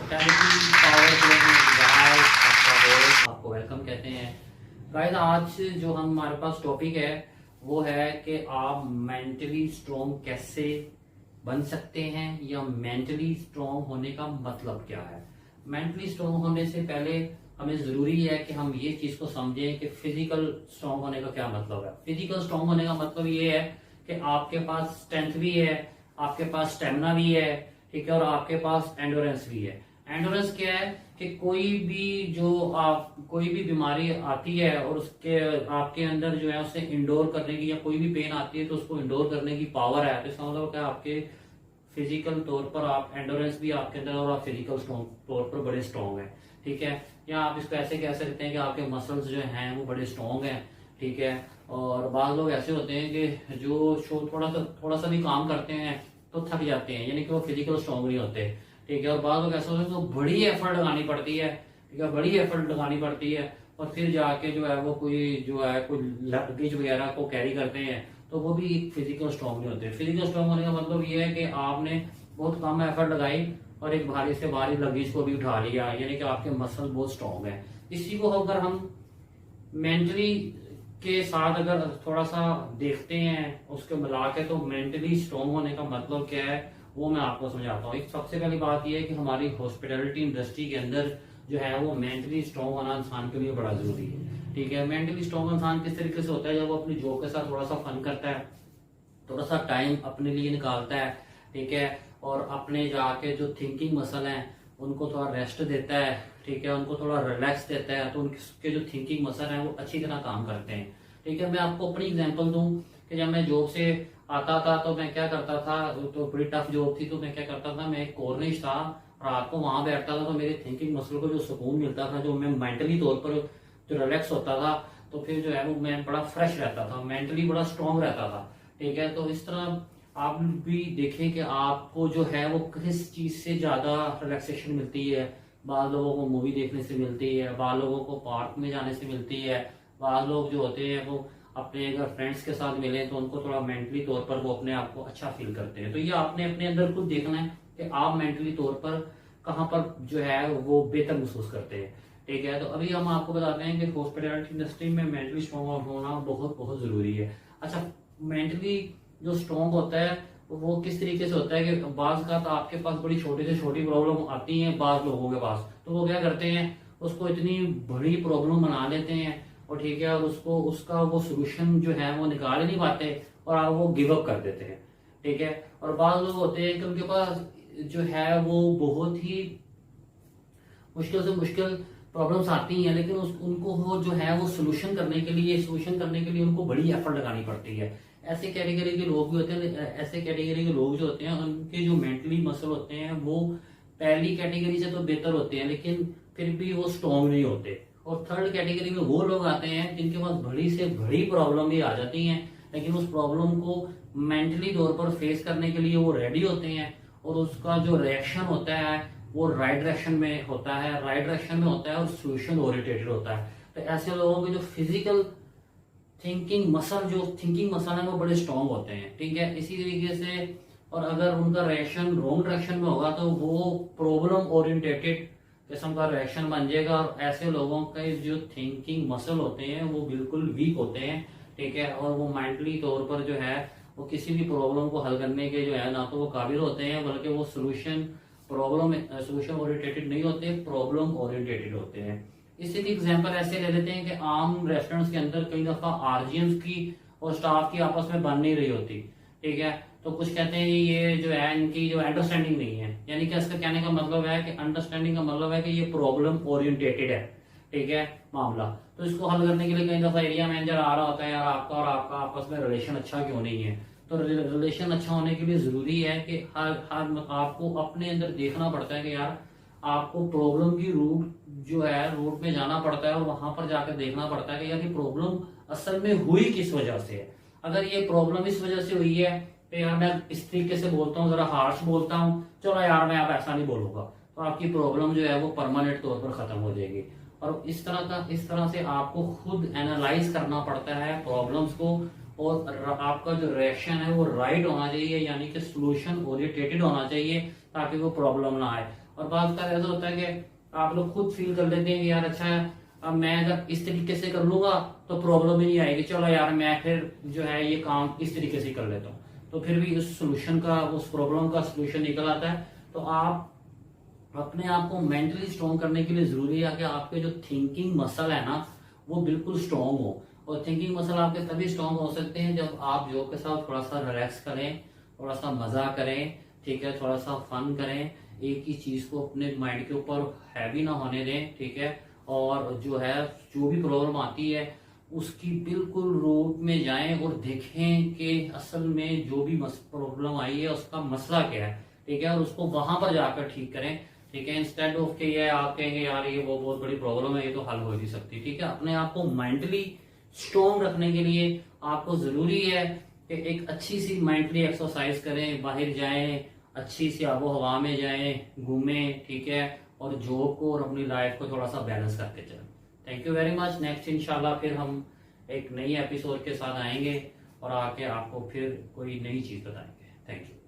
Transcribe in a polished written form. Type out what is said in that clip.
Mentality power guys, आपका host आपको welcome कहते हैं। गाइस, आज जो हमारे पास टॉपिक है वो है कि आप मेंटली स्ट्रॉन्ग कैसे बन सकते हैं या मेंटली स्ट्रॉन्ग होने का मतलब क्या है। मेंटली स्ट्रॉन्ग होने से पहले हमें जरूरी है कि हम ये चीज को समझें कि फिजिकल स्ट्रॉन्ग होने का क्या मतलब है। फिजिकल स्ट्रॉन्ग होने का मतलब ये है कि आपके पास स्ट्रेंथ भी है, आपके पास स्टेमिना भी है, ठीक है, और आपके पास एंडोरेंस भी है। एंडोरेंस क्या है कि कोई भी बीमारी आती है और उसके आपके अंदर जो है उसे इंडोर करने की, या कोई भी पेन आती है तो उसको इंडोर करने की पावर है। तो इसका मतलब क्या, आपके फिजिकल तौर पर आप एंडोरेंस भी आपके अंदर और आप फिजिकल तौर पर बड़े स्ट्रॉन्ग हैं, ठीक है। या आप इसको ऐसे कह सकते हैं कि आपके मसल्स जो हैं वो बड़े स्ट्रॉन्ग हैं, ठीक है। और बाद लोग ऐसे होते हैं कि जो थोड़ा सा भी काम करते हैं तो थक जाते हैं, यानी कि वो फिजिकल स्ट्रॉन्ग नहीं होते, ठीक है। और बाद लोग ऐसे होते हैं तो बड़ी एफर्ट लगानी पड़ती है, ठीक है, बड़ी एफर्ट लगानी पड़ती है और फिर जाके जो है वो कोई लगेज वगैरह को कैरी करते हैं तो वो भी फिजिकल स्ट्रॉन्ग नहीं होते। फिजिकल स्ट्रॉन्ग होने का मतलब ये है कि आपने बहुत कम एफर्ट लगाई और एक भारी से भारी लगेज को भी उठा लिया, यानी कि आपके मसल बहुत स्ट्रॉन्ग है। इसी को अगर हम मेंटली के साथ अगर थोड़ा सा देखते हैं, उसके मिला के, तो मेंटली स्ट्रॉन्ग होने का मतलब क्या है वो मैं आपको समझाता हूँ। एक सबसे पहली बात यह है कि हमारी हॉस्पिटैलिटी इंडस्ट्री के अंदर जो है वो मेंटली स्ट्रॉन्ग होना इंसान के लिए बड़ा जरूरी है, ठीक है। मेंटली स्ट्रॉन्ग इंसान किस तरीके से होता है, जब वो अपनी जॉब के साथ थोड़ा सा फन करता है, थोड़ा सा टाइम अपने लिए निकालता है, ठीक है, और अपने जाके जो थिंकिंग मसल हैं उनको थोड़ा रेस्ट देता है, ठीक है, उनको थोड़ा रिलैक्स देता है, तो उनके जो थिंकिंग मसल हैं वो अच्छी तरह काम करते हैं, ठीक है। मैं आपको अपनी एग्जांपल दूं कि जब मैं जॉब से आता था तो मैं क्या करता था, तो बड़ी टफ जॉब थी, तो मैं क्या करता था, मैं एक कॉर्निश था, रात को वहां बैठता था तो मेरे थिंकिंग मसल को जो सुकून मिलता था, जो मैं मेंटली तौर पर जो रिलैक्स होता था, तो फिर जो है वो मैं बड़ा फ्रेश रहता था, मेंटली बड़ा स्ट्रांग रहता था, ठीक है। तो इस तरह आप भी देखें कि आपको जो है वो किस चीज से ज्यादा रिलैक्सेशन मिलती है। बाद लोगों को मूवी देखने से मिलती है, बाद लोगों को पार्क में जाने से मिलती है, बाद लोग जो होते हैं वो अपने अगर फ्रेंड्स के साथ मिले तो उनको थोड़ा मेंटली तौर पर वो अपने आप को अच्छा फील करते हैं। तो ये आपने अपने अंदर खुद देखना है कि आप मेंटली तौर पर कहाँ पर जो है वो बेहतर महसूस करते हैं, ठीक है। तो अभी हम आपको बताते हैं कि हॉस्पिटैलिटी इंडस्ट्री में मेंटली स्ट्रॉन्ग होना बहुत बहुत जरूरी है। अच्छा, मेंटली जो स्ट्रॉन्ग होता है वो किस तरीके से होता है कि बाज का तो आपके पास बड़ी छोटी से छोटी प्रॉब्लम आती है बाज लोगों के पास, तो वो क्या करते हैं, उसको इतनी बड़ी प्रॉब्लम बना लेते हैं और ठीक है, और उसका वो सोल्यूशन जो है वो निकाल ही नहीं पाते और आप वो गिव अप कर देते हैं, ठीक है। और बाद लोग होते हैं कि उनके पास जो है वो बहुत ही मुश्किल से मुश्किल प्रॉब्लम्स आती हैं, लेकिन उनको वो जो है वो सोल्यूशन करने के लिए उनको बड़ी एफर्ट लगानी पड़ती है। ऐसे कैटेगरी के लोग भी होते हैं, ऐसे कैटेगरी के लोग जो होते हैं उनके जो मेंटली मसल होते हैं वो पहली कैटेगरी से तो बेहतर होते हैं, लेकिन फिर भी वो स्ट्रॉन्ग नहीं होते। और थर्ड कैटेगरी में वो लोग आते हैं जिनके पास बड़ी से बड़ी प्रॉब्लम भी आ जाती हैं, लेकिन उस प्रॉब्लम को मेंटली तौर पर फेस करने के लिए वो रेडी होते हैं और उसका जो रिएक्शन होता है वो राइट डायरेक्शन में होता है और सोल्यूशन ओरिएंटेड होता है। तो ऐसे लोगों के जो फिजिकल थिंकिंग मसल है वो बड़े स्ट्रांग होते हैं, ठीक है। इसी तरीके से और अगर उनका रिएक्शन रॉन्ग डायरेक्शन में होगा तो वो प्रॉब्लम ओरिएंटेटेड किस्म का रिएक्शन बन जाएगा और ऐसे लोगों के जो थिंकिंग मसल होते हैं वो बिल्कुल वीक होते हैं, ठीक है। और वो मेंटली तौर पर जो है वो किसी भी प्रॉब्लम को हल करने के जो है ना तो वो काबिल होते हैं, बल्कि वो सोल्यूशन ओरिएंटेटेड नहीं होते, प्रॉब्लम ओरिएंटेटेड होते हैं। इसी की एग्जांपल ऐसे ले लेते हैं कि आम रेस्टोरेंट्स के अंदर कई दफा आरजीएम्स की और स्टाफ की आपस में बन नहीं रही होती, ठीक है। तो कुछ कहते हैं ये जो है इनकी जो अंडरस्टैंडिंग नहीं है, यानी कि इसका कहने का मतलब है कि अंडरस्टैंडिंग का मतलब है कि ये प्रॉब्लम ओरिएंटेटेड है, ठीक है, मामला। तो इसको हल करने के लिए कई दफा एरिया मैनेजर आ रहा होता है, यार आपका और आपका आपस में रिलेशन अच्छा क्यों नहीं है। तो रिलेशन अच्छा होने के लिए जरूरी है कि हर आपको अपने अंदर देखना पड़ता है कि यार आपको प्रॉब्लम की रूट में जाना पड़ता है और वहां पर जाकर देखना पड़ता है कि यार ये प्रॉब्लम असल में हुई किस वजह से है। अगर ये प्रॉब्लम इस वजह से हुई है तो यार मैं इस तरीके से बोलता हूँ, जरा हार्श बोलता हूँ, चलो यार मैं आप ऐसा नहीं बोलूंगा, तो आपकी प्रॉब्लम जो है वो परमानेंट तौर पर खत्म हो जाएगी। और इस तरह से आपको खुद एनालाइज करना पड़ता है प्रॉब्लम्स को और आपका जो रिएक्शन है वो राइट होना चाहिए, यानी कि सोल्यूशन ओरिएंटेटेड होना चाहिए, ताकि वो प्रॉब्लम ना आए। और बात का ऐसा होता है कि आप लोग खुद फील कर लेते हैं कि यार अच्छा है, अब मैं अगर इस तरीके से कर लूंगा तो प्रॉब्लम ही नहीं आएगी, चलो यार मैं फिर जो है ये काम इस तरीके से कर लेता हूँ, तो फिर भी उस सोल्यूशन का, उस प्रॉब्लम का सोल्यूशन निकल आता है। तो आप अपने आप को मेंटली स्ट्रॉन्ग करने के लिए जरूरी है कि आपके जो थिंकिंग मसल है ना वो बिल्कुल स्ट्रॉन्ग हो। और थिंकिंग मसल आपके तभी स्ट्रॉन्ग हो सकते हैं जब आप जॉब के साथ थोड़ा सा रिलैक्स करें, थोड़ा सा मजा करें, ठीक है, थोड़ा सा फन करें, एक ही चीज को अपने माइंड के ऊपर हैवी ना होने दें, ठीक है। और जो है, जो भी प्रॉब्लम आती है उसकी बिल्कुल रूट में जाएं और देखें कि असल में जो भी प्रॉब्लम आई है उसका मसला क्या है, ठीक है, और उसको वहां पर जाकर ठीक करें, ठीक है। इंस्टेड ऑफ के ये आप कहेंगे यार ये वो बहुत बड़ी प्रॉब्लम है, ये तो हल हो नहीं सकती, ठीक है। अपने आप को मेंटली स्ट्रॉन्ग रखने के लिए आपको जरूरी है कि एक अच्छी सी मेंटली एक्सरसाइज करें, बाहर जाएं, अच्छी सी आबो हवा में जाएं, घूमें, ठीक है, और जॉब को और अपनी लाइफ को थोड़ा सा बैलेंस करके चलें। Thank you very much. Next इंशाल्लाह फिर हम एक नई एपिसोड के साथ आएंगे और आके आपको फिर कोई नई चीज बताएंगे। Thank you.